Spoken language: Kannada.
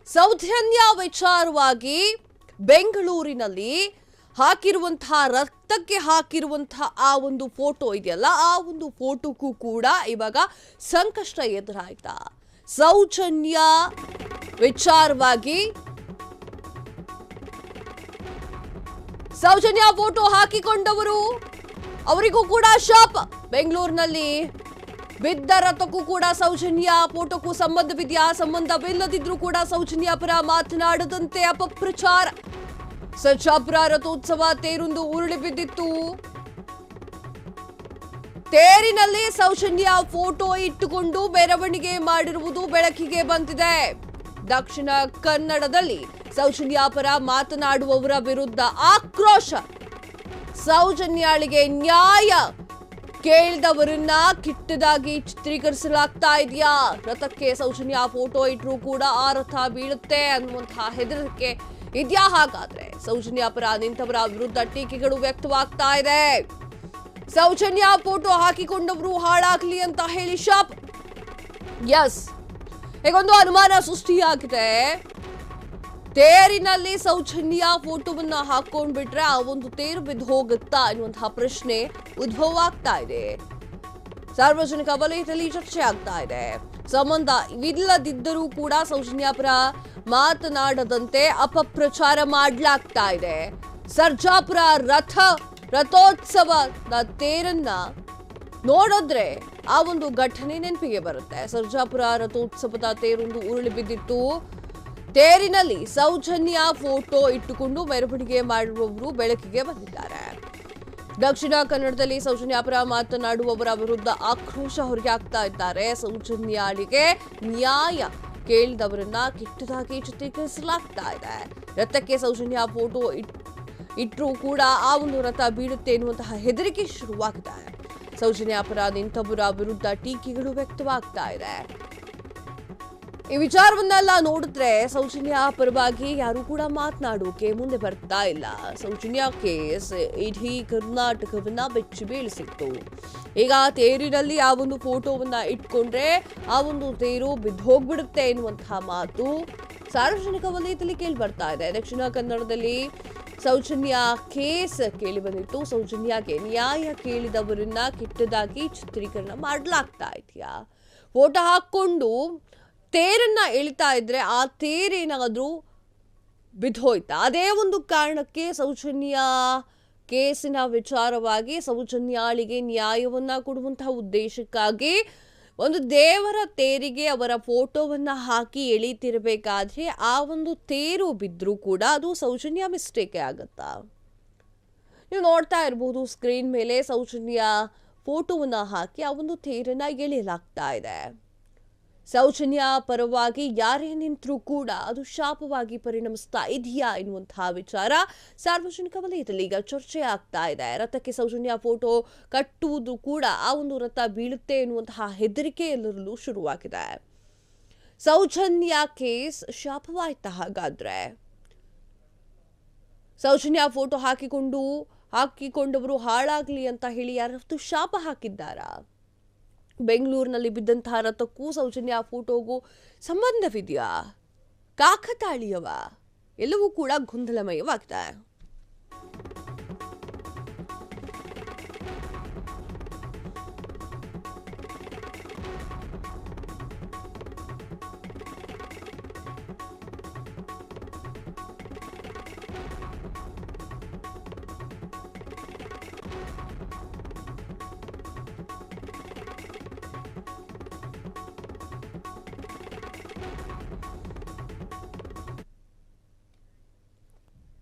ಸೌಜನ್ಯ ವಿಚಾರವಾಗಿ ಬೆಂಗಳೂರಿನಲ್ಲಿ ಹಾಕಿರುವಂತಹ ರಕ್ತಕ್ಕೆ ಹಾಕಿರುವಂತಹ ಆ ಒಂದು ಫೋಟೋ ಇದೆಯಲ್ಲ, ಆ ಒಂದು ಫೋಟೋಕ್ಕೂ ಕೂಡ ಇವಾಗ ಸಂಕಷ್ಟ ಎದುರಾಯ್ತಾ. ಸೌಜನ್ಯ ವಿಚಾರವಾಗಿ ಸೌಜನ್ಯ ಫೋಟೋ ಹಾಕಿಕೊಂಡವರು ಅವರಿಗೂ ಕೂಡ ಶಾಪ್. ಬೆಂಗಳೂರಿನಲ್ಲಿ ಬಿದ್ದ ರಥಕ್ಕೂ ಕೂಡ ಸೌಜನ್ಯ ಫೋಟೋಕ್ಕೂ ಸಂಬಂಧವಿದೆಯಾ? ಸಂಬಂಧವಿಲ್ಲದಿದ್ರೂ ಕೂಡ ಸೌಜನ್ಯ ಪರ ಮಾತನಾಡದಂತೆ ಅಪಪ್ರಚಾರ. ಸರ್ಜಾಪುರ ರಥೋತ್ಸವ ತೇರೊಂದು ಉರುಳಿ ಬಿದ್ದಿತ್ತು. ತೇರಿನಲ್ಲಿ ಸೌಜನ್ಯ ಫೋಟೋ ಇಟ್ಟುಕೊಂಡು ಮೆರವಣಿಗೆ ಮಾಡಿರುವುದು ಬೆಳಕಿಗೆ ಬಂದಿದೆ. ದಕ್ಷಿಣ ಕನ್ನಡದಲ್ಲಿ ಸೌಜನ್ಯ ಪರ ಮಾತನಾಡುವವರ ವಿರುದ್ಧ ಆಕ್ರೋಶ. ಸೌಜನ್ಯಾಳಿಗೆ ನ್ಯಾಯ ಕೇಳಿದವರನ್ನ ಕೆಟ್ಟದಾಗಿ ಚಿತ್ರೀಕರಿಸಲಾಗ್ತಾ ಇದೆಯಾ? ರಥಕ್ಕೆ ಸೌಜನ್ಯ ಫೋಟೋ ಇಟ್ಟರೂ ಕೂಡ ಆ ರಥ ಬೀಳುತ್ತೆ ಅನ್ನುವಂತಹ ಹೆದರಿಕೆ ಇದೆಯಾ? ಹಾಗಾದ್ರೆ ಸೌಜನ್ಯ ಪರ ನಿಂತವರ ವಿರುದ್ಧ ಟೀಕೆಗಳು ವ್ಯಕ್ತವಾಗ್ತಾ ಇದೆ. ಸೌಜನ್ಯ ಫೋಟೋ ಹಾಕಿಕೊಂಡವರು ಹಾಳಾಗ್ಲಿ ಅಂತ ಹೇಳಿ ಶಾಪ್. ಎಸ್, ಈಗೊಂದು ಅನುಮಾನ ಸೃಷ್ಟಿಯಾಗಿದೆ. ತೇರಿನಲ್ಲಿ ಸೌಜನ್ಯ ಫೋಟೋವನ್ನ ಹಾಕೊಂಡ್ಬಿಟ್ರೆ ಆ ಒಂದು ತೇರು ಬಿದ್ದು ಹೋಗುತ್ತಾ ಎನ್ನುವಂತಹ ಪ್ರಶ್ನೆ ಉದ್ಭವ ಆಗ್ತಾ ಇದೆ. ಸಾರ್ವಜನಿಕ ವಲಯದಲ್ಲಿ ಚರ್ಚೆ ಆಗ್ತಾ ಇದೆ. ಸಂಬಂಧವಿಲ್ಲದಿದ್ದರೂ ಕೂಡ ಸೌಜನ್ಯ ಪರ ಮಾತನಾಡದಂತೆ ಅಪಪ್ರಚಾರ ಮಾಡಲಾಗ್ತಾ ಇದೆ. ಸರ್ಜಾಪುರ ರಥೋತ್ಸವದ ತೇರನ್ನ ನೋಡಿದ್ರೆ ಆ ಒಂದು ಘಟನೆ ನೆನಪಿಗೆ ಬರುತ್ತೆ. ಸರ್ಜಾಪುರ ರಥೋತ್ಸವದ ತೇರೊಂದು ಉರುಳಿ ಬಿದ್ದಿತ್ತು. ತೇರಿನಲ್ಲಿ ಸೌಜನ್ಯ ಫೋಟೋ ಇಟ್ಟುಕೊಂಡು ಮೆರವಣಿಗೆ ಮಾಡುವವರು ಬೆಳಕಿಗೆ ಬಂದಿದ್ದಾರೆ. ದಕ್ಷಿಣ ಕನ್ನಡದಲ್ಲಿ ಸೌಜನ್ಯ ಪರ ಮಾತನಾಡುವವರ ವಿರುದ್ಧ ಆಕ್ರೋಶ ಹೊರಗೆ ಆಗ್ತಾ ಇದ್ದಾರೆ. ಸೌಜನ್ಯಾಳಿಗೆ ನ್ಯಾಯ ಕೇಳಿದವರನ್ನ ಕೆಟ್ಟದಾಗಿ ಚಿತ್ರೀಕರಿಸಲಾಗ್ತಾ ಇದೆ. ರಥಕ್ಕೆ ಸೌಜನ್ಯ ಫೋಟೋ ಇಟ್ಟರೂ ಕೂಡ ಆ ಒಂದು ರಥ ಬೀಳುತ್ತೆ ಎನ್ನುವಂತಹ ಹೆದರಿಕೆ ಶುರುವಾಗಿದೆ. ಸೌಜನ್ಯ ಪರ ನಿಂತವರ ವಿರುದ್ಧ ಟೀಕೆಗಳು ವ್ಯಕ್ತವಾಗ್ತಾ ಇದೆ. ಈ ವಿಚಾರವನ್ನೆಲ್ಲ ನೋಡಿದ್ರೆ ಸೌಜನ್ಯ ಪರವಾಗಿ ಯಾರು ಕೂಡ ಮಾತನಾಡೋಕೆ ಮುಂದೆ ಬರ್ತಾ ಇಲ್ಲ. ಸೌಜನ್ಯ ಕೇಸ್ ಇಡೀ ಕರ್ನಾಟಕವನ್ನ ಬೆಚ್ಚಿ ಬೀಳಿಸಿತ್ತು. ಈಗ ತೇರಿನಲ್ಲಿ ಆ ಒಂದು ಫೋಟೋವನ್ನ ಇಟ್ಕೊಂಡ್ರೆ ಆ ಒಂದು ತೇರು ಬಿದ್ದು ಹೋಗ್ಬಿಡುತ್ತೆ ಎನ್ನುವಂತಹ ಮಾತು ಸಾರ್ವಜನಿಕ ವಲಯದಲ್ಲಿ ಕೇಳಿ ಬರ್ತಾ ಇದೆ. ದಕ್ಷಿಣ ಕನ್ನಡದಲ್ಲಿ ಸೌಜನ್ಯ ಕೇಸ್ ಕೇಳಿ ಬಂದಿತ್ತು. ಸೌಜನ್ಯಗೆ ನ್ಯಾಯ ಕೇಳಿದವರನ್ನ ಕೆಟ್ಟದಾಗಿ ಚಿತ್ರೀಕರಣ ಮಾಡಲಾಗ್ತಾ ಇದೆಯಾ? ಫೋಟೋ ಹಾಕೊಂಡು ತೇರನ್ನ ಎಳಿತಾ ಇದ್ರೆ ಆ ತೇರೇನಾದ್ರೂ ಬಿದ್ದೋಯ್ತಾ? ಅದೇ ಒಂದು ಕಾರಣಕ್ಕೆ ಸೌಜನ್ಯ ಕೇಸಿನ ವಿಚಾರವಾಗಿ ಸೌಜನ್ಯಾಳಿಗೆ ನ್ಯಾಯವನ್ನ ಕೊಡುವಂತಹ ಉದ್ದೇಶಕ್ಕಾಗಿ ಒಂದು ದೇವರ ತೇರಿಗೆ ಅವರ ಫೋಟೋವನ್ನ ಹಾಕಿ ಎಳಿತಿರ್ಬೇಕಾದ್ರೆ ಆ ಒಂದು ತೇರು ಬಿದ್ರೂ ಕೂಡ ಅದು ಸೌಜನ್ಯ ಮಿಸ್ಟೇಕ್ ಆಗತ್ತಾ? ನೀವು ನೋಡ್ತಾ ಇರಬಹುದು ಸ್ಕ್ರೀನ್ ಮೇಲೆ ಸೌಜನ್ಯ ಫೋಟೋವನ್ನ ಹಾಕಿ ಆ ಒಂದು ತೇರನ್ನ ಎಳೆಯಲಾಗ್ತಾ ಇದೆ. ಸೌಜನ್ಯ ಪರವಾಗಿ ಯಾರೇ ನಿಂತರೂ ಕೂಡ ಅದು ಶಾಪವಾಗಿ ಪರಿಣಮಿಸ್ತಾ ಇದೆಯಾ ಎನ್ನುವಂತಹ ವಿಚಾರ ಸಾರ್ವಜನಿಕ ವಲಯದಲ್ಲಿ ಈಗ ಚರ್ಚೆ ಆಗ್ತಾ ಇದೆ. ರಥಕ್ಕೆ ಸೌಜನ್ಯ ಫೋಟೋ ಕಟ್ಟುವುದು ಕೂಡ ಆ ಒಂದು ರಥ ಬೀಳುತ್ತೆ ಎನ್ನುವಂತಹ ಹೆದರಿಕೆ ಎಲ್ಲರಲ್ಲೂ ಶುರುವಾಗಿದೆ. ಸೌಜನ್ಯ ಕೇಸ್ ಶಾಪವಾಯ್ತಾ? ಹಾಗಾದ್ರೆ ಸೌಜನ್ಯ ಫೋಟೋ ಹಾಕಿಕೊಂಡವರು ಹಾಳಾಗ್ಲಿ ಅಂತ ಹೇಳಿ ಯಾರಷ್ಟು ಶಾಪ ಹಾಕಿದ್ದಾರಾ? ಬೆಂಗಳೂರಿನಲ್ಲಿ ಬಿದ್ದಂತಹ ರಥಕ್ಕೂ ಸೌಜನ್ಯ ಫೋಟೋಗೂ ಸಂಬಂಧವಿದೆಯಾ? ಕಾಕತಾಳೀಯವ? ಎಲ್ಲವೂ ಕೂಡ ಗೊಂದಲಮಯವಾಗಿದೆ.